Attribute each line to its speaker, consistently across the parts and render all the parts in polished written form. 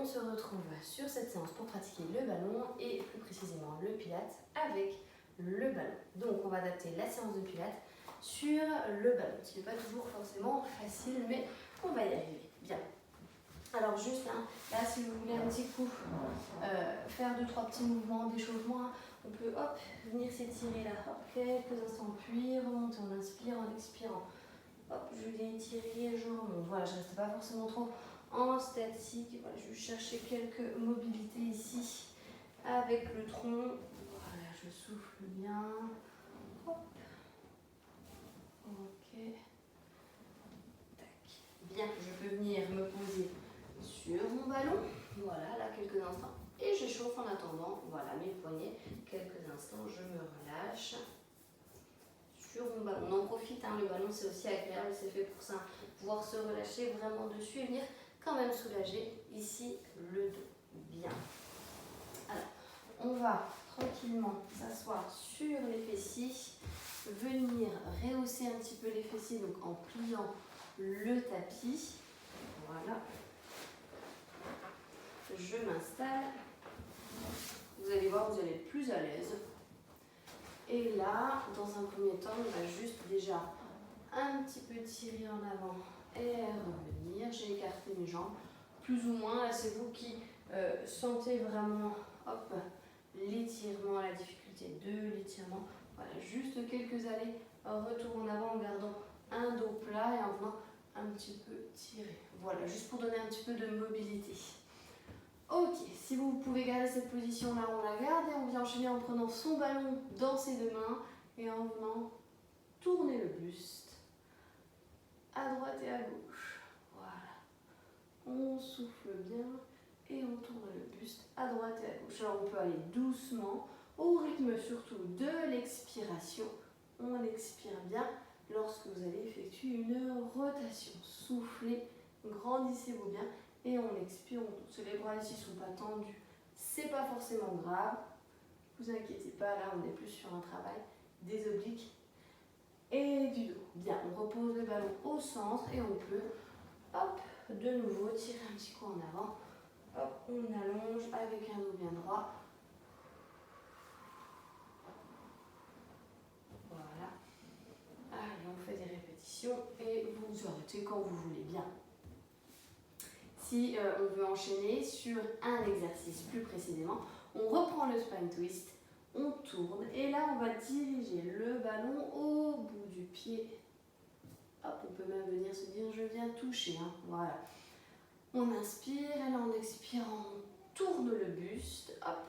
Speaker 1: on se retrouve sur cette séance pour pratiquer le ballon et plus précisément le pilates avec le ballon. Donc on va adapter la séance de pilates sur le ballon, ce qui n'est pas toujours forcément facile, mais on va y arriver. Bien. Alors juste là, si vous voulez un petit coup faire 2-3 petits mouvements d'échauffement, on peut hop, venir s'étirer là, hop, quelques instants, puis remonter, on inspire en expirant. Hop, je vais étirer, je remonte. Voilà, je ne reste pas forcément trop en statique. Voilà, je vais chercher quelques mobilités ici avec le tronc. Voilà, je souffle bien. Hop. Ok. Tac. Bien, je peux venir me poser sur mon ballon. Voilà, là quelques instants. Et j'échauffe en attendant. Voilà, mes poignets. Quelques instants, je me relâche. Sur mon ballon. On en profite, le ballon c'est aussi agréable, c'est fait pour ça, pouvoir se relâcher vraiment dessus et venir quand même soulager ici le dos. Bien. Alors, on va tranquillement s'asseoir sur les fessiers, venir rehausser un petit peu les fessiers, donc en pliant le tapis. Voilà. Je m'installe. Vous allez voir, vous allez être plus à l'aise. Et là, dans un premier temps, on va juste déjà un petit peu tirer en avant et revenir. J'ai écarté mes jambes, plus ou moins. Là, c'est vous qui sentez vraiment l'étirement, la difficulté de l'étirement. Voilà, juste quelques allées, retour en avant en gardant un dos plat et en venant un petit peu tirer. Voilà, juste pour donner un petit peu de mobilité. Ok, si vous pouvez garder cette position là, on la garde et on vient enchaîner en prenant son ballon dans ses deux mains et en venant tourner le buste à droite et à gauche. Voilà, on souffle bien et on tourne le buste à droite et à gauche. Alors on peut aller doucement, au rythme surtout de l'expiration. On expire bien lorsque vous allez effectuer une rotation. Soufflez, grandissez-vous bien. Et on expire, on tourne. Les bras ici ne sont pas tendus, c'est pas forcément grave. Ne vous inquiétez pas, là on est plus sur un travail des obliques et du dos. Bien, on repose le ballon au centre et on peut, hop, de nouveau tirer un petit coup en avant. Hop, on allonge avec un dos bien droit. Voilà. Allez, on fait des répétitions et vous arrêtez quand vous voulez bien. Si on veut enchaîner sur un exercice plus précisément, on reprend le spine twist, on tourne et là on va diriger le ballon au bout du pied. Hop, on peut même venir se dire je viens toucher. Voilà. On inspire et là en expirant on tourne le buste, hop,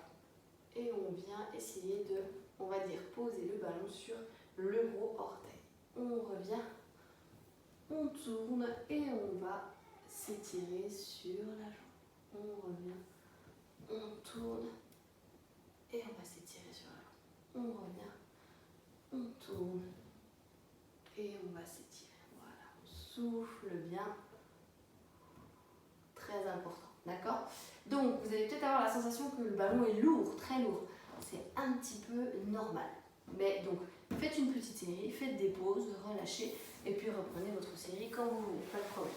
Speaker 1: et on vient essayer de, on va dire, poser le ballon sur le gros orteil. On revient, on tourne et on va s'étirer sur la jambe. On revient, on tourne et on va s'étirer sur la jambe. On revient, on tourne et on va s'étirer. Voilà, on souffle bien. Très important, d'accord? Donc, vous allez peut-être avoir la sensation que le ballon est lourd, très lourd. C'est un petit peu normal. Mais donc, faites une petite série, faites des pauses, relâchez et puis reprenez votre série quand vous voulez, pas de problème.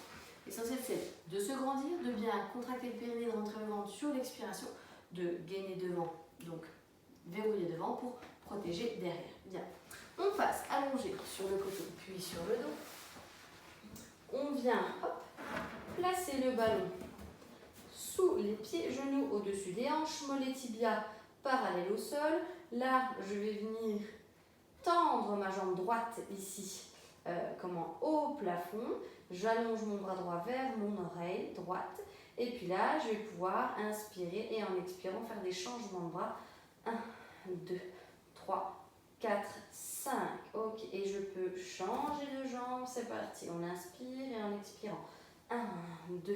Speaker 1: L'essentiel, c'est de se grandir, de bien contracter le périnée, de rentrer le ventre sur l'expiration, de gainer devant, donc verrouiller devant pour protéger derrière. Bien. On passe allongé sur le côté, puis sur le dos. On vient, hop, placer le ballon sous les pieds, genoux au-dessus des hanches, mollets tibias parallèles au sol. Là, je vais venir tendre ma jambe droite ici, au plafond. J'allonge mon bras droit vers mon oreille droite. Et puis là, je vais pouvoir inspirer et en expirant faire des changements de bras. 1, 2, 3, 4, 5. Ok, et je peux changer de jambe. C'est parti. On inspire et en expirant. 1, 2,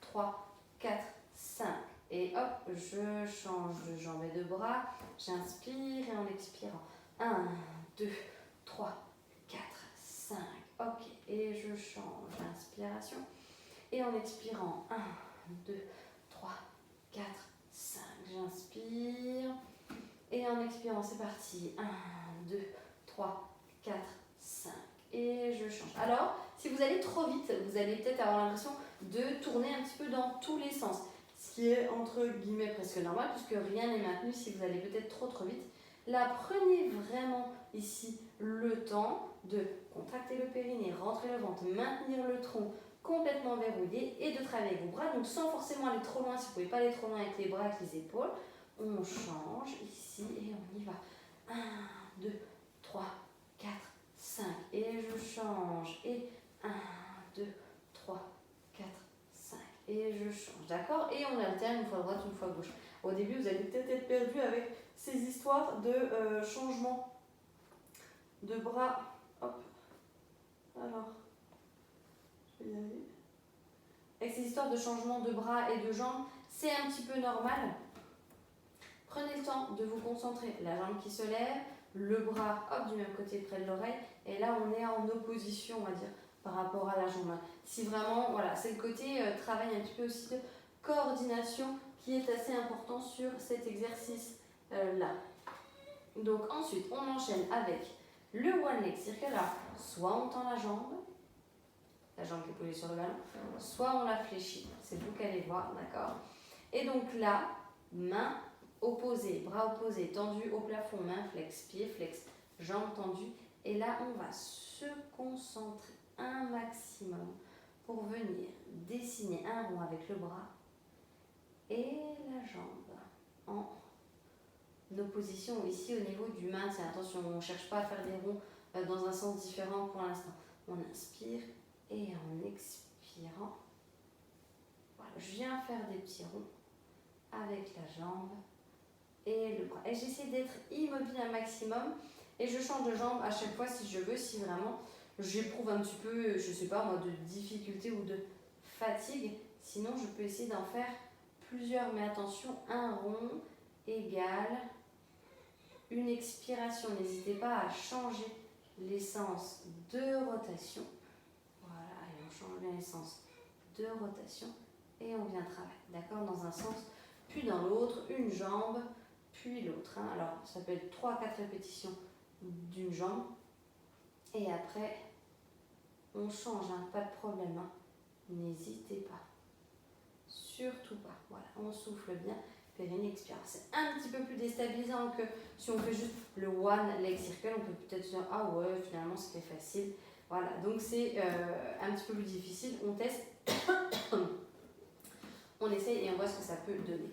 Speaker 1: 3, 4, 5. Et hop, je change de jambe et de bras. J'inspire et en expirant. 1, 2, 3, 4, 5. Ok, et je change. Inspiration. Et en expirant. 1, 2, 3, 4, 5. J'inspire. Et en expirant, c'est parti. 1, 2, 3, 4, 5. Et je change. Alors, si vous allez trop vite, vous allez peut-être avoir l'impression de tourner un petit peu dans tous les sens. ce qui est entre guillemets presque normal puisque rien n'est maintenu si vous allez peut-être trop vite. Là, prenez vraiment ici le temps de contracter le périnée, rentrer le ventre, maintenir le tronc complètement verrouillé et de travailler avec vos bras, donc sans forcément aller trop loin. Si vous ne pouvez pas aller trop loin avec les bras, avec les épaules, on change ici et on y va. 1, 2, 3, 4, 5 et je change et 1, 2, 3, 4, 5 et je change, d'accord? Et on alterne une fois à droite, une fois à gauche. Au début, vous allez peut-être être perdu avec ces histoires de changement de bras. Hop, alors, je vais y aller. Avec ces histoires de changement de bras et de jambes, c'est un petit peu normal. Prenez le temps de vous concentrer. La jambe qui se lève, le bras hop, du même côté près de l'oreille. Et là, on est en opposition, on va dire, par rapport à la jambe. Si vraiment, voilà, c'est le côté travail un petit peu aussi de coordination qui est assez important sur cet exercice-là. Donc ensuite, on enchaîne avec le one leg circle. Alors, soit on tend la jambe qui est posée sur le ballon, soit on la fléchit. C'est vous qui allez voir, d'accord? Et donc là, main opposée, bras opposés, tendus au plafond, main flex, pied flex, jambes tendues. Et là, on va se concentrer un maximum pour venir dessiner un rond avec le bras et la jambe en opposition ici au niveau du maintien. Attention, on ne cherche pas à faire des ronds dans un sens différent pour l'instant. On inspire et en expirant, voilà, je viens faire des petits ronds avec la jambe et le bras. Et j'essaie d'être immobile un maximum et je change de jambe à chaque fois si je veux, si vraiment j'éprouve un petit peu, je sais pas moi, de difficulté ou de fatigue. Sinon, je peux essayer d'en faire plusieurs, mais attention, un rond égale une expiration. N'hésitez pas à changer l'essence de rotation. Voilà, et on change bien l'essence de rotation et on vient travailler, d'accord, dans un sens, puis dans l'autre, une jambe, puis l'autre. Hein. Alors, ça peut être 3-4 répétitions d'une jambe et après, on change, hein, pas de problème. Hein. N'hésitez pas, surtout pas. Voilà, on souffle bien. Périnée, expire. C'est un petit peu plus déstabilisant que si on fait juste le one leg circle. On peut peut-être se dire ah ouais, finalement c'était facile. Voilà, donc c'est un petit peu plus difficile. On teste, on essaye et on voit ce que ça peut donner.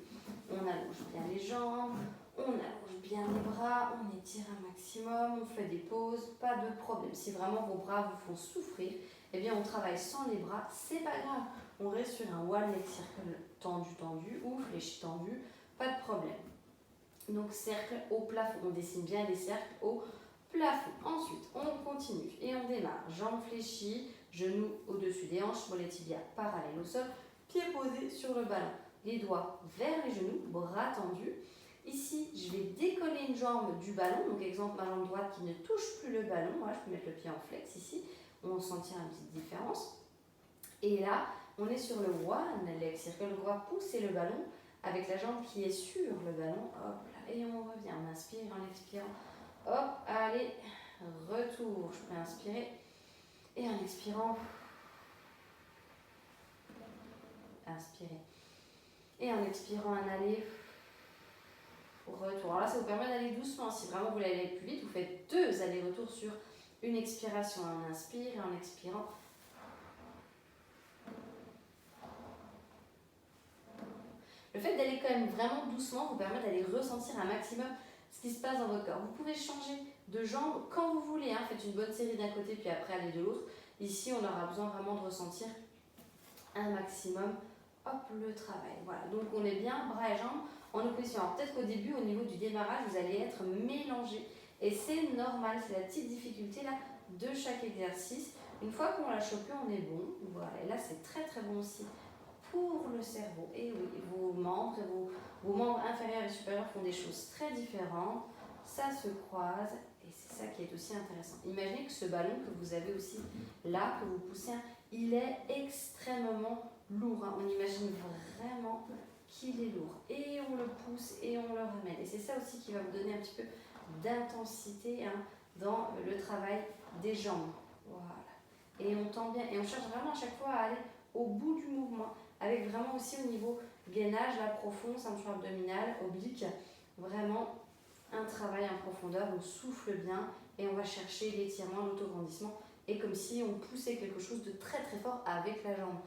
Speaker 1: On allonge bien les jambes, on allonge bien les bras, on étire un maximum, on fait des pauses, pas de problème. Si vraiment vos bras vous font souffrir, eh bien on travaille sans les bras, c'est pas grave. On reste sur un one leg circle tendu, tendu ou fléchi tendu. Pas de problème. Donc cercle au plafond. On dessine bien les cercles au plafond. Ensuite, on continue et on démarre. Jambes fléchies, genoux au-dessus des hanches, les tibias parallèles au sol, pieds posés sur le ballon. Les doigts vers les genoux, bras tendus. Ici, je vais décoller une jambe du ballon. Donc exemple, ma jambe droite qui ne touche plus le ballon. Moi, je peux mettre le pied en flex ici. On sentira une petite différence. Et là, on est sur le one leg circle. On va pousser le ballon avec la jambe qui est sur le ballon, hop là, et on revient, on inspire en expirant, hop, allez, retour, je peux inspirer, et en expirant, inspirer, et en expirant un aller, retour. Alors là, ça vous permet d'aller doucement, si vraiment vous voulez aller plus vite, vous faites 2 allers-retours sur une expiration, on inspire, et en expirant, le fait d'aller quand même vraiment doucement vous permet d'aller ressentir un maximum ce qui se passe dans votre corps. Vous pouvez changer de jambe quand vous voulez. Hein. Faites une bonne série d'un côté puis après aller de l'autre. Ici, on aura besoin vraiment de ressentir un maximum. Hop, le travail. Voilà, donc on est bien bras et jambes en opposition. Alors peut-être qu'au début, au niveau du démarrage, vous allez être mélangé. Et c'est normal, c'est la petite difficulté là de chaque exercice. Une fois qu'on l'a chopé, on est bon. Voilà, et là, c'est très très bon aussi pour le cerveau. Et oui, vos membres et vos membres inférieurs et supérieurs font des choses très différentes. Ça se croise et c'est ça qui est aussi intéressant. Imaginez que ce ballon que vous avez aussi là, que vous poussez, il est extrêmement lourd. Hein. On imagine vraiment qu'il est lourd. Et on le pousse et on le ramène. Et c'est ça aussi qui va vous donner un petit peu d'intensité hein, dans le travail des jambes. Voilà. Et on tend bien. Et on cherche vraiment à chaque fois à aller au bout du mouvement, avec vraiment aussi au niveau
Speaker 2: gainage là profond, ceinture abdominale, oblique, vraiment un travail en profondeur. On souffle bien et on va chercher l'étirement, l'autograndissement, et comme si on poussait quelque chose de très très fort avec la jambe.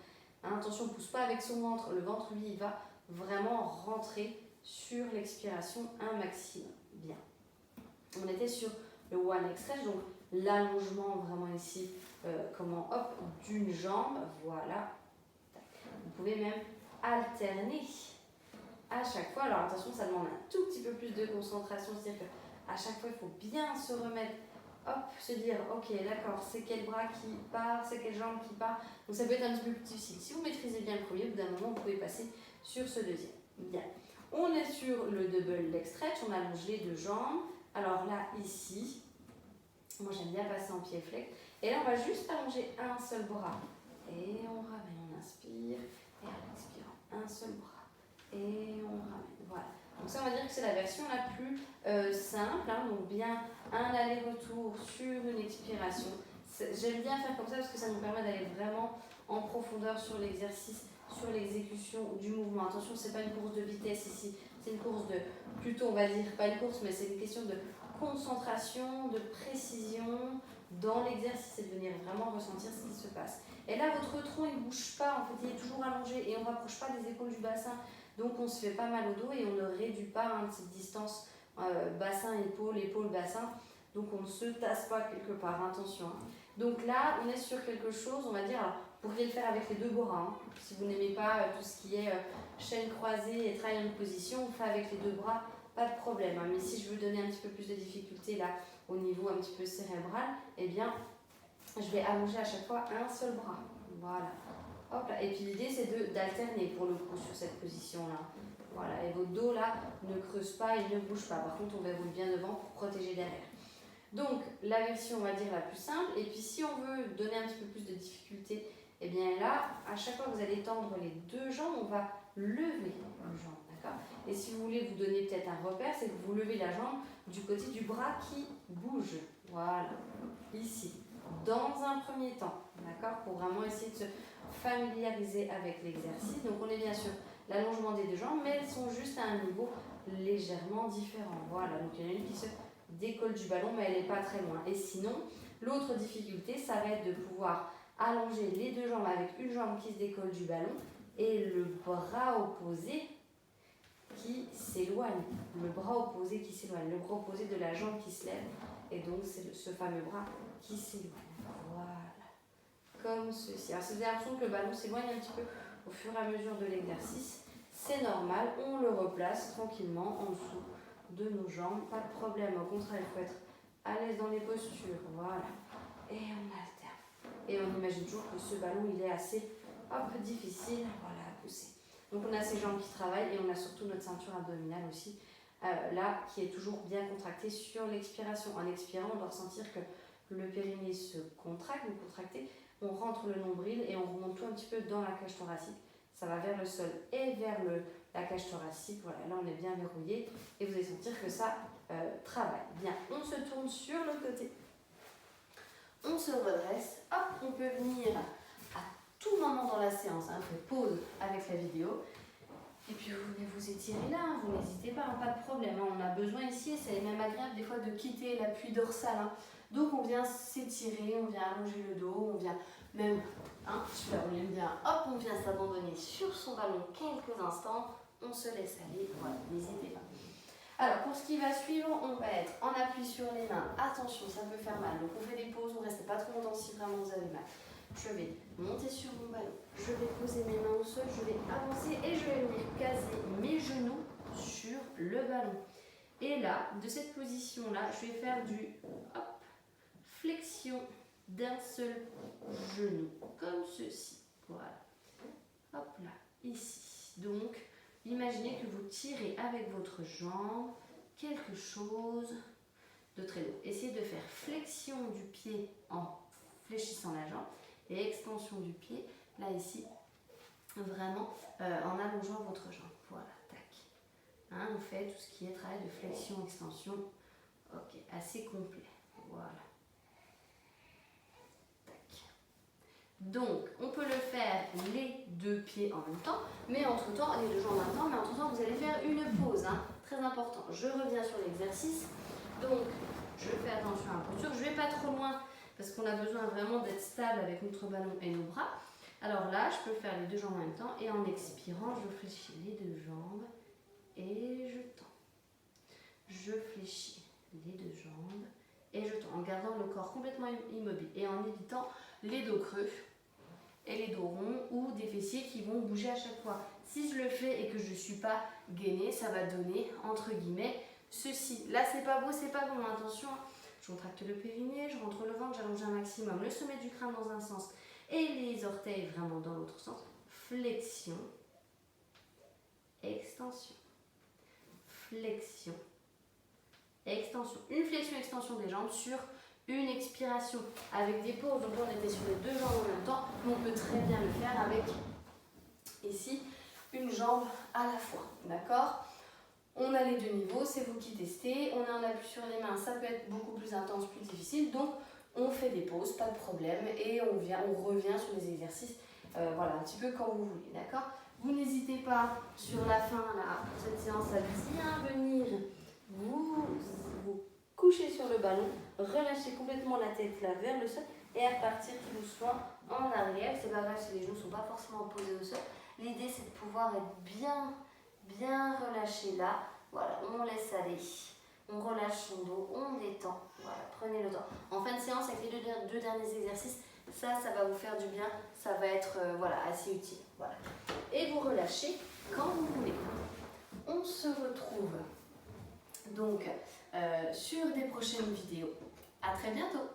Speaker 2: Hein, attention, on ne pousse pas avec son ventre, le ventre lui il va vraiment rentrer sur l'expiration un maximum. Bien. On était sur le one leg stretch, donc l'allongement vraiment ici, hop, d'une jambe, voilà. Vous pouvez même alterner à chaque fois. Alors attention, ça demande un tout petit peu plus de concentration, c'est-à-dire qu'à chaque fois, il faut bien se remettre, hop, se dire, ok, d'accord, c'est quel bras qui part, c'est quelle jambe qui part. Donc ça peut être un petit peu plus difficile. Si vous maîtrisez bien le premier, au bout d'un moment, vous pouvez passer sur ce deuxième. Bien. On est sur le double leg stretch, on allonge les deux jambes. Alors là, ici, moi j'aime bien passer en pied flex. Et là, on va juste allonger un seul bras. Et on ramène, on inspire. Et en expirant, un seul bras. Et on ramène. Voilà. Donc ça, on va dire que c'est la version la plus simple. Hein, donc bien un aller-retour sur une expiration. J'aime bien faire comme ça parce que ça nous permet d'aller vraiment en profondeur sur l'exercice, sur l'exécution du mouvement. Attention, c'est pas une course de vitesse ici. C'est une course de, plutôt on va dire, pas une course, mais c'est une question de concentration, de précision dans l'exercice et de venir vraiment ressentir ce qui se passe. Et là, votre tronc, il ne bouge pas, en fait, il est toujours allongé et on ne rapproche pas des épaules du bassin. Donc, on se fait pas mal au dos et on ne réduit pas cette distance bassin-épaule, épaule-bassin. Donc, on ne se tasse pas quelque part, attention. Hein. Donc là, on est sur quelque chose, on va dire, alors, vous pourriez le faire avec les deux bras. Hein. Si vous n'aimez pas tout ce qui est chaîne croisée et triangle position, on fait avec les deux bras, pas de problème. Hein. Mais si je veux donner un petit peu plus de difficulté là, au niveau un petit peu cérébral, eh bien, je vais allonger à chaque fois un seul bras. Voilà. Hop là. Et puis l'idée, c'est d'alterner pour le coup sur cette position-là. Voilà. Et votre dos là ne creuse pas et ne bouge pas. Par contre, on verrouille bien devant pour protéger derrière. Donc, la version, on va dire, la plus simple. Et puis, si on veut donner un petit peu plus de difficulté, eh bien là, à chaque fois que vous allez tendre les deux jambes, on va lever une jambe. D'accord ? Et si vous voulez vous donner peut-être un repère, c'est que vous levez la jambe du côté du bras qui bouge. Voilà. Ici. Dans un premier temps. D'accord ? Pour vraiment essayer de se familiariser avec l'exercice. Donc, on est bien sûr l'allongement des deux jambes, mais elles sont juste à un niveau légèrement différent. Voilà. Donc, il y en a une qui se décolle du ballon, mais elle n'est pas très loin. Et sinon, l'autre difficulté, ça va être de pouvoir allonger les deux jambes avec une jambe qui se décolle du ballon et le bras opposé qui s'éloigne. Le bras opposé qui s'éloigne. Le bras opposé de la jambe qui se lève. Et donc, c'est ce fameux bras qui s'éloigne. Voilà. Comme ceci. Alors, si vous avez l'impression que le ballon s'éloigne un petit peu au fur et à mesure de l'exercice, c'est normal. On le replace tranquillement en dessous de nos jambes, pas de problème, au contraire, il faut être à l'aise dans les postures, voilà, et on alterne. Et on imagine toujours que ce ballon, il est assez difficile, voilà, à pousser. Donc on a ces jambes qui travaillent et on a surtout notre ceinture abdominale aussi, là, qui est toujours bien contractée sur l'expiration. En expirant, on doit ressentir que le périnée se contracte, vous contractez, on rentre le nombril et on remonte tout un petit peu dans la cage thoracique. Ça va vers le sol et vers la cage thoracique. Voilà, là on est bien verrouillé et vous allez sentir que ça travaille. Bien, on se tourne sur le côté. On se redresse. Hop, on peut venir à tout moment dans la séance. Hein, vous faites pause avec la vidéo. Et puis vous venez vous étirer là, vous n'hésitez pas, hein, pas de problème. Hein, on a besoin ici, c'est même agréable des fois de quitter l'appui dorsal. Hein. Donc on vient s'étirer, on vient allonger le dos, on vient même, super, on aime bien, hop, on vient s'abandonner sur son ballon quelques instants, on se laisse aller, voilà, n'hésitez pas. Alors pour ce qui va suivre, on va être en appui sur les mains, attention, ça peut faire mal, donc on fait des pauses, on ne reste pas trop longtemps si vraiment vous avez mal. Je vais monter sur mon ballon, je vais poser mes mains au sol, je vais avancer et je vais venir caser mes genoux sur le ballon. Et là, de cette position-là, je vais faire du flexion d'un seul genou, comme ceci. Voilà. Hop là, ici. Donc, imaginez que vous tirez avec votre jambe quelque chose de très lourd. Essayez de faire flexion du pied en fléchissant la jambe et extension du pied, là ici, vraiment en allongeant votre jambe. Voilà, tac. Hein, on fait tout ce qui est travail de flexion, extension. Ok, assez complet. Voilà. Donc, on peut le faire les 2 pieds en même temps, mais entre-temps, les 2 jambes en même temps, mais entre-temps, vous allez faire une pause, hein, très important. Je reviens sur l'exercice, donc je fais attention à la posture, je ne vais pas trop loin, parce qu'on a besoin vraiment d'être stable avec notre ballon et nos bras. Alors là, je peux faire les 2 jambes en même temps, et en expirant, je fléchis les 2 jambes, et je tends. Je fléchis les 2 jambes, et je tends, en gardant le corps complètement immobile, et en évitant les dos creux, et les dos ronds ou des fessiers qui vont bouger à chaque fois. Si je le fais et que je ne suis pas gainée, ça va donner, entre guillemets, ceci. Là, c'est pas beau, c'est pas bon, attention. Je contracte le périnée, je rentre le ventre, j'allonge un maximum le sommet du crâne dans un sens et les orteils vraiment dans l'autre sens. Flexion, extension, flexion, extension. Une flexion, extension des jambes sur une expiration avec des pauses. Donc on était sur les 2 jambes en même temps, mais on peut très bien le faire avec ici une jambe à la fois. D'accord? On a les 2 niveaux, c'est vous qui testez. On est en appui sur les mains, ça peut être beaucoup plus intense, plus difficile. Donc on fait des pauses, pas de problème, et on revient sur les exercices, voilà, un petit peu quand vous voulez. D'accord? Vous n'hésitez pas sur la fin là, pour cette séance, à bien venir vous coucher sur le ballon, relâcher complètement la tête là vers le sol et à repartir tout doucement en arrière. C'est pas grave si les genoux ne sont pas forcément posés au sol. L'idée c'est de pouvoir être bien relâché là. Voilà, on laisse aller. On relâche son dos, on détend. Voilà, prenez le temps. En fin de séance, avec les deux derniers exercices, ça va vous faire du bien. Ça va être voilà, assez utile. Voilà. Et vous relâchez quand vous voulez. On se retrouve donc sur des prochaines vidéos. À très bientôt.